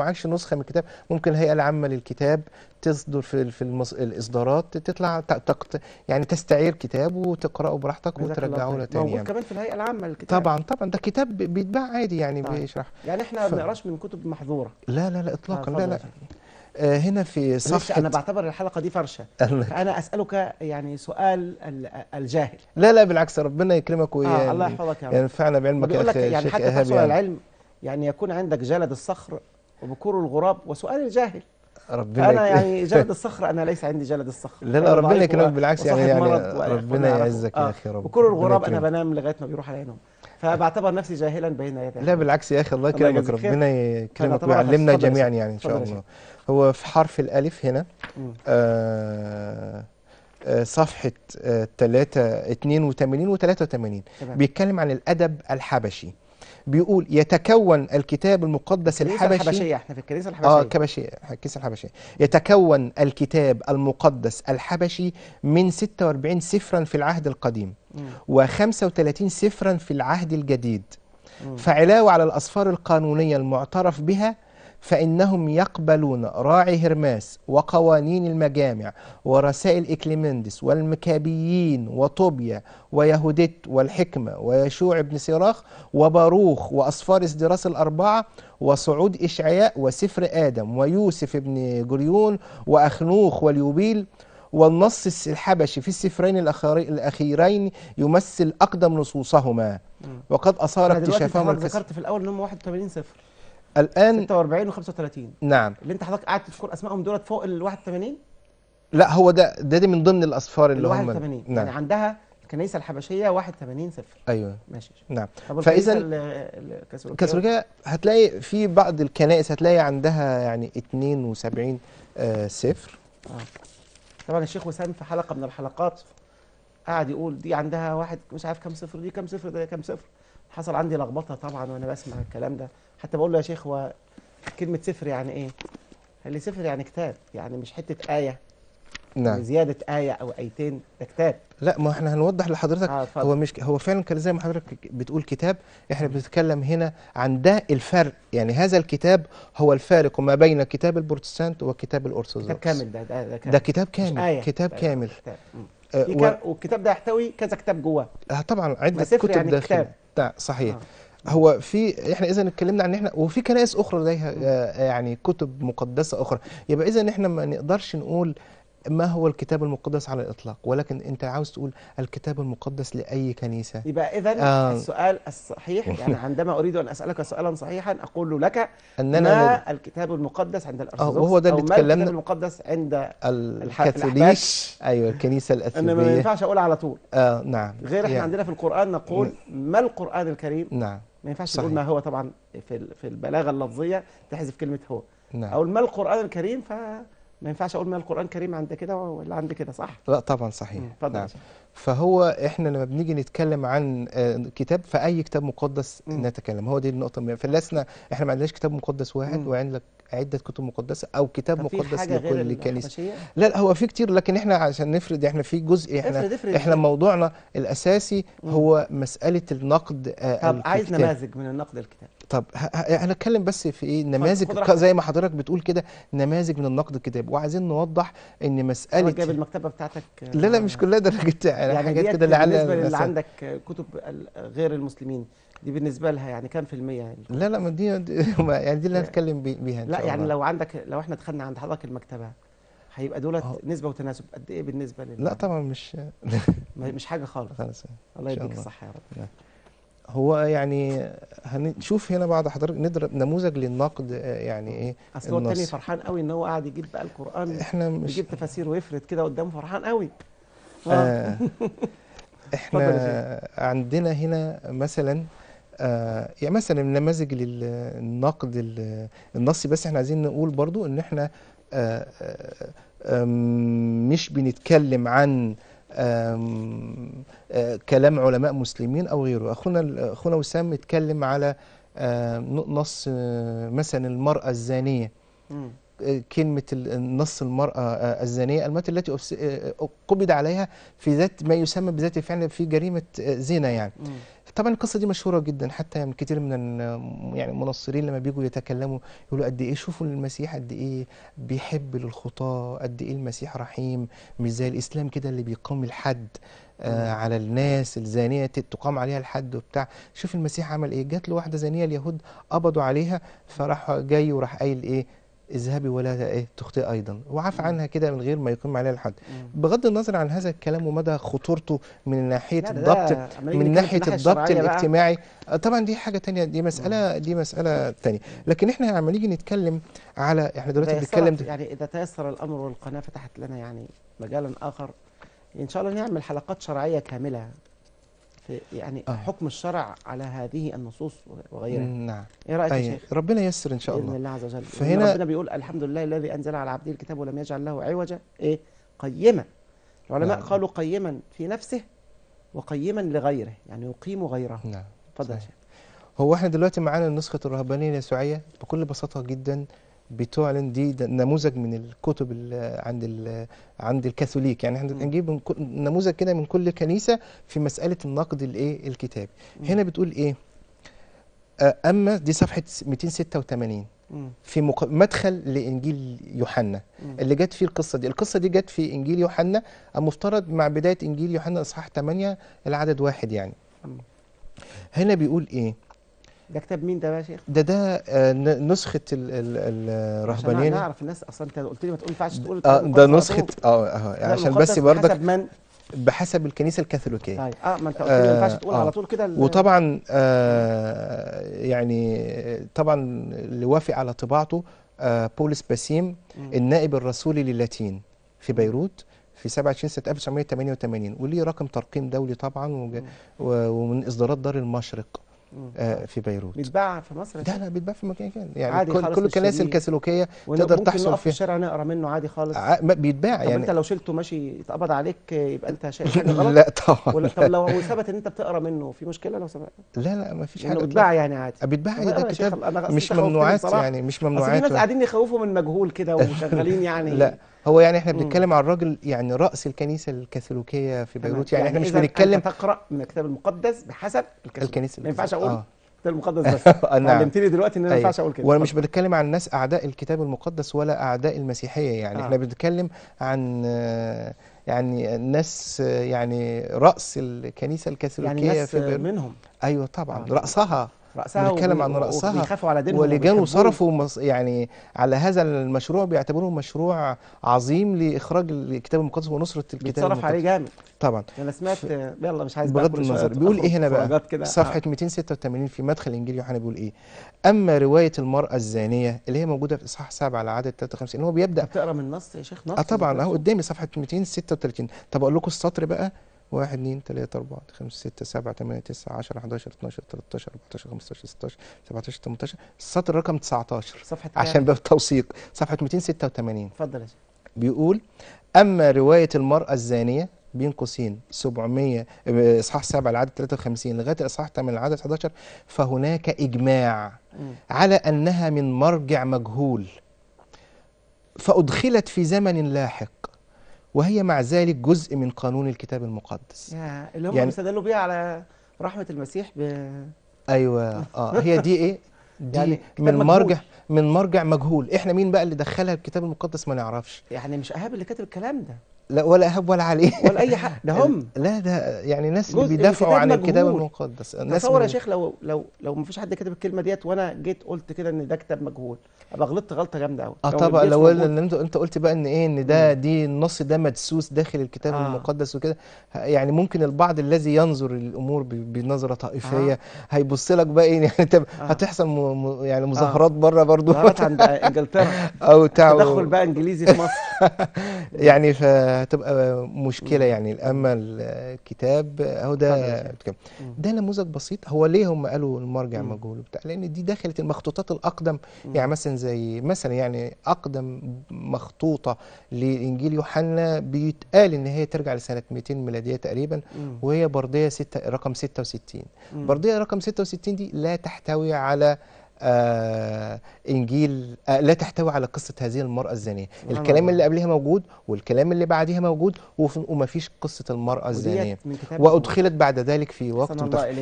معكش نسخة من الكتاب، ممكن الهيئة العامة للكتاب تصدر في الإصدارات، تطلع يعني تستعير كتاب وتقرأه براحتك جزاك الله وترجعه له خير. تاني موجود يعني. كمان في الهيئة العامة للكتاب. طبعا طبعا ده كتاب بيتباع عادي يعني طيب. بيشرح. يعني احنا ما بنقراش من كتب محظورة. لا لا لا إطلاقا، لا اتفضل يا لا. شيخ. هنا في معلش صفحة انا بعتبر الحلقة دي فرشة، فانا اسألك يعني سؤال الجاهل. لا لا بالعكس، ربنا يكرمك الله يحفظك يا رب. وينفعنا ما بعلمك يا بيقول لك أخي يعني الشيخ حتى إيهاب تحصل على يعني. العلم يعني يكون عندك جلد الصخر وبكور الغراب وسؤال الجاهل. ربنا فانا يعني جلد الصخر، انا ليس عندي جلد الصخر، لا لا انا ربنا ضعيف يكرمك بالعكس يعني وصاحب مرض ربنا واخواننا يعرفوا. يعزك يا أخي، بكور ربنا الغراب انا يكرمك. بنام لغايه ما بيروح على عينهم، فبعتبر نفسي جاهلا بين يدي لا حضرتك. بالعكس يا أخي، الله الله يكرمك، يجازيك خير. ربنا يكرمك فنتبارك. ويعلمنا اتفضل يا جميعا شيخ. يعني إن اتفضل شاء يا شيخ. الله. هو في حرف الألف هنا مم. صفحة 82 و 83 تمام. بيتكلم عن الأدب الحبشي. بيقول يتكون الكتاب المقدس الكنيسة الحبشي. الحبشية، احنا في الكنيسة الحبشية. الكنيسة الحبشية. يتكون الكتاب المقدس الحبشي من 46 سفرا في العهد القديم و35 سفرا في العهد الجديد. فعلاوة على الأسفار القانونية المعترف بها، فإنهم يقبلون راعي هرماس وقوانين المجامع ورسائل إكليمندس والمكابيين وطوبيا ويهودت والحكمة ويشوع بن سيراخ وباروخ وأسفار إسدراس الأربعة وصعود إشعياء وسفر آدم ويوسف بن جريون وأخنوخ واليوبيل. والنص الحبشي في السفرين الأخيرين يمثل أقدم نصوصهما، وقد أثار اكتشافهم انت ذكرت في الأول إنهم 81 صفر. الآن 46 و35. نعم. اللي انت حضرتك قعدت تذكر اسمائهم دولت فوق ال 81؟ لا هو ده من ضمن الأسفار اللي ال هم 81. نعم. يعني عندها الكنيسة الحبشية 81 صفر. أيوه ماشي. نعم. طب فإذا الكاثوليكية هتلاقي في بعض الكنائس هتلاقي عندها يعني 72 صفر. طبعا الشيخ وسام في حلقة من الحلقات قاعد يقول دي عندها واحد مش عارف كام صفر، دي كام صفر، ده كام صفر. حصل عندي لخبطة طبعا وانا بسمع الكلام ده، حتى بقول له يا شيخ هو كلمة صفر يعني ايه؟ قال لي صفر يعني كتاب، يعني مش حتة آية. نعم. يعني زيادة آية أو آيتين، ده كتاب. لا ما احنا هنوضح لحضرتك. هو مش هو فعلا كان زي ما حضرتك بتقول كتاب، احنا بنتكلم هنا عن ده الفرق، يعني هذا الكتاب هو الفارق ما بين كتاب البروتستانت وكتاب الأرثوذكس. كتاب كامل، ده كامل. ده كتاب كامل، آية. كتاب كامل. والكتاب ده يحتوي كذا كتاب جواه. طبعا عدة كتب يعني داخل. صحيح. هو في احنا اذا اتكلمنا عن احنا وفي كنائس اخرى ليها يعني كتب مقدسه اخرى، يبقى اذا احنا ما نقدرش نقول ما هو الكتاب المقدس على الإطلاق، ولكن أنت عاوز تقول الكتاب المقدس لأي كنيسة. يبقى إذن السؤال الصحيح يعني عندما أريد أن أسألك سؤالا صحيحا أقول لك ما الكتاب المقدس عند الأرثوذكس، وهو ده اللي أو ما الكتاب المقدس عند الكاثوليك. أيوه الكنيسة الأثيوبية. أنا ما ينفعش أقول على طول. نعم. غير إحنا عندنا في القرآن نقول ما القرآن الكريم. نعم. ما ينفعش نقول ما هو، طبعا في البلاغة اللفظية تحذف كلمة هو. نعم. أو ما القرآن الكريم ما ينفعش اقول ما القرآن الكريم عند كده ولا عند كده، صح؟ لا طبعا صحيح. نعم. فهو احنا لما بنيجي نتكلم عن كتاب، فأي كتاب مقدس نتكلم، هو دي النقطة. فلسنا احنا ما عندناش كتاب مقدس واحد وعندك عدة كتب مقدسة أو كتاب مقدس لكل كنيسة. لا هو في كتير، لكن احنا عشان نفرد احنا في جزء احنا موضوعنا الأساسي هو مسألة النقد. طب عايز نماذج من النقد الكتاب. طب هنتكلم بس في ايه نماذج زي ما حضرتك بتقول كده، نماذج من النقد الكتاب، وعايزين نوضح ان مساله جايب المكتبه بتاعتك. لا مش كلها، ده يعني حاجات كده بالنسبه للي عندك كتب غير المسلمين دي بالنسبه لها يعني كام في المية يعني؟ لا ما دي يعني دي اللي هنتكلم بيها ان لا شاء يعني الله. لو احنا دخلنا عند حضرتك المكتبه هيبقى دولت نسبه وتناسب قد ايه بالنسبه لا طبعا مش حاجه خالص. الله يديك الصحه يا رب. هو يعني هنشوف هنا بعد حضرتك نضرب نموذج للنقد يعني ايه. اصل هو التاني فرحان قوي ان هو قاعد يجيب بقى القرآن، احنا مش يجيب تفاسير ويفرد كده قدامه، فرحان قوي. احنا عندنا هنا مثلا يعني مثلا نماذج للنقد النصي، بس احنا عايزين نقول برضو ان احنا مش بنتكلم عن كلام علماء مسلمين او غيره. اخونا وسام اتكلم على نص مثلا المرأة الزانية كلمة النص المرأة الزانية، المرأة التي قبض عليها في ذات ما يسمى بذات الفعل في جريمة زنا يعني. طبعا القصة دي مشهورة جدا، حتى يعني كتير من يعني المنصرين لما بيجوا يتكلموا يقولوا قد ايه شوفوا المسيح قد ايه بيحب للخطاة، قد ايه المسيح رحيم، مش زي الإسلام كده اللي بيقام الحد على الناس الزانية تقام عليها الحد وبتاع. شوف المسيح عمل ايه، جات له واحدة زانية اليهود قبضوا عليها، فراح جاي وراح قايل ايه، اذهبي ولا ايه تخطئي ايضا، وعفى عنها كده من غير ما يقيم عليها الحد. بغض النظر عن هذا الكلام ومدى خطورته من ناحيه الضبط، من ناحيه الضبط الاجتماعي، طبعا دي حاجه تانية، دي مساله تانية. لكن احنا لما نيجي نتكلم على، احنا دلوقتي بنتكلم يعني اذا تيسر الامر والقناه فتحت لنا يعني مجالا اخر، ان شاء الله نعمل حلقات شرعيه كامله في يعني حكم الشرع على هذه النصوص وغيرها. نعم. ايه رايك يا شيخ؟ ربنا ييسر ان شاء الله باذن الله عز وجل. فهنا ربنا بيقول الحمد لله الذي انزل على عبده الكتاب ولم يجعل له عوجا، ايه قيما. العلماء قالوا قيما في نفسه وقيما لغيره، يعني يقيم غيره. نعم. اتفضل يا شيخ. هو احنا دلوقتي معانا النسخه الرهبانيه اليسوعيه بكل بساطه جدا بتعلن، دي نموذج من الكتب عند الكاثوليك، يعني احنا نجيب نموذج كده من كل كنيسه في مساله النقد الايه الكتابي. هنا بتقول ايه، اما دي صفحه 286 في مدخل لانجيل يوحنا اللي جت فيه القصه دي جت في انجيل يوحنا المفترض مع بدايه انجيل يوحنا اصحاح 8 العدد 1 يعني. هنا بيقول ايه، ده كتاب مين ده يا شيخ؟ ده نسخة الرهبانية. عشان نعرف الناس، اصلا انت قلت لي ما ينفعش تقول ده نسخة عشان بس برضك بحسب من؟ بحسب الكنيسة الكاثوليكية. طيب ما انت قلت لي ما ينفعش تقول على طول كده. وطبعا يعني طبعا اللي وافق على طباعته بولس باسيم النائب الرسولي للاتين في بيروت في 27 سنة 1988، وليه رقم ترقيم دولي طبعا ومن إصدارات دار المشرق في بيروت. بيتباع في مصر؟ لا بيتباع في مكان يعني عادي خالص، كل الكنائس الكاثوليكيه تقدر تحصل فيها. في الشارع نقرا منه عادي خالص. بيتباع طب يعني. انت لو شلته ماشي يتقبض عليك يبقى انت شايف حاجه غلط؟ لا طبعا. طب لو ثبت ان انت بتقرا منه في مشكله لو ثبت؟ لا ما فيش حاجه. بيتباع يعني عادي. بيتباع ده كتاب مش ممنوعات يعني، مش ممنوعات. في ناس قاعدين يخوفوا من مجهول كده وشغالين يعني. لا هو يعني احنا بنتكلم عن الراجل يعني رأس الكنيسة الكاثوليكية في بيروت، يعني احنا مش بنتكلم. انت تقرا من الكتاب المقدس بحسب الكنيسة ما ينفعش اقول الكتاب المقدس بس. علمتني دلوقتي ان انا ما ينفعش اقول كده. وانا مش بنتكلم عن ناس اعداء الكتاب المقدس ولا اعداء المسيحيه يعني. احنا بنتكلم عن يعني ناس يعني راس الكنيسه الكاثوليكيه يعني في بيروت منهم. ايوه طبعا راسها بنتكلم عن راسها، وبيخافوا على دينهم ولجان صرفوا يعني على هذا المشروع، بيعتبروه مشروع عظيم لاخراج الكتاب المقدس ونصره الكتاب بيتصرف المقدس. عليه جامد طبعا. انا سمعت يلا مش عايز بغض النظر بيقول ايه هنا بقى صفحه 286 في مدخل انجيل يوحنا بيقول ايه، اما روايه المراه الزانيه اللي هي موجوده في اصحاح 7 على عدد 53 هو بيبدا. بتقرا من النص يا شيخ؟ نص طبعا اهو قدامي صفحه 236. طب اقول لكم السطر بقى 1 2 3 4 5 6 7 8 9 10 11 12 13 14 15 16 17 18 السطر رقم 19 صفحه عشان باب التوثيق صفحه 286. اتفضل يا شيخ. بيقول اما روايه المراه الزانيه بين قوسين 700 اصحاح 7 العدد 53 لغايه الاصحاح 8 العدد 11 فهناك اجماع على انها من مرجع مجهول فادخلت في زمن لاحق، وهي مع ذلك جزء من قانون الكتاب المقدس. اللي هم يعني بيستدلوا بيها على رحمه المسيح ايوه هي دي ايه دي يعني من مرجع مجهول. احنا مين بقى اللي دخلها الكتاب المقدس ما نعرفش. يعني مش اهاب اللي كاتب الكلام ده، لا ولا اهاب ولا علي ولا اي حد، ده هم لا ده يعني ناس اللي بيدافعوا عن الكتاب المقدس. تصور يا شيخ لو ما فيش حد كاتب الكلمه ديت وانا جيت قلت كده ان ده كتاب مجهول، ابقى غلطت غلطه جامده قوي. طبعا لو انت قلت بقى ان ايه ان دي النص ده مدسوس داخل الكتاب المقدس وكده، يعني ممكن البعض الذي ينظر للامور بنظره طائفيه هيبص لك بقى ايه يعني هتحصل يعني مظاهرات بره برضو ظهرت عند انجلترا او تدخل بقى انجليزي في مصر يعني فتبقى مشكله يعني. اما الكتاب اهو ده نموذج بسيط. هو ليه هم قالوا المرجع مجهول وبتاع؟ لان دي دخلت المخطوطات الاقدم يعني مثلا زي يعني اقدم مخطوطه لانجيل يوحنا بيتقال ان هي ترجع لسنه 200 ميلاديه تقريبا، وهي برديه رقم 66. برديه رقم 66 دي لا تحتوي على إنجيل لا تحتوي على قصة هذه المرأة الزانية. سبحان الكلام الله. اللي قبلها موجود والكلام اللي بعدها موجود وما فيش قصة المرأة الزانية، وديت من كتاب وأدخلت بعد ذلك في أحسن وقت الله إليك.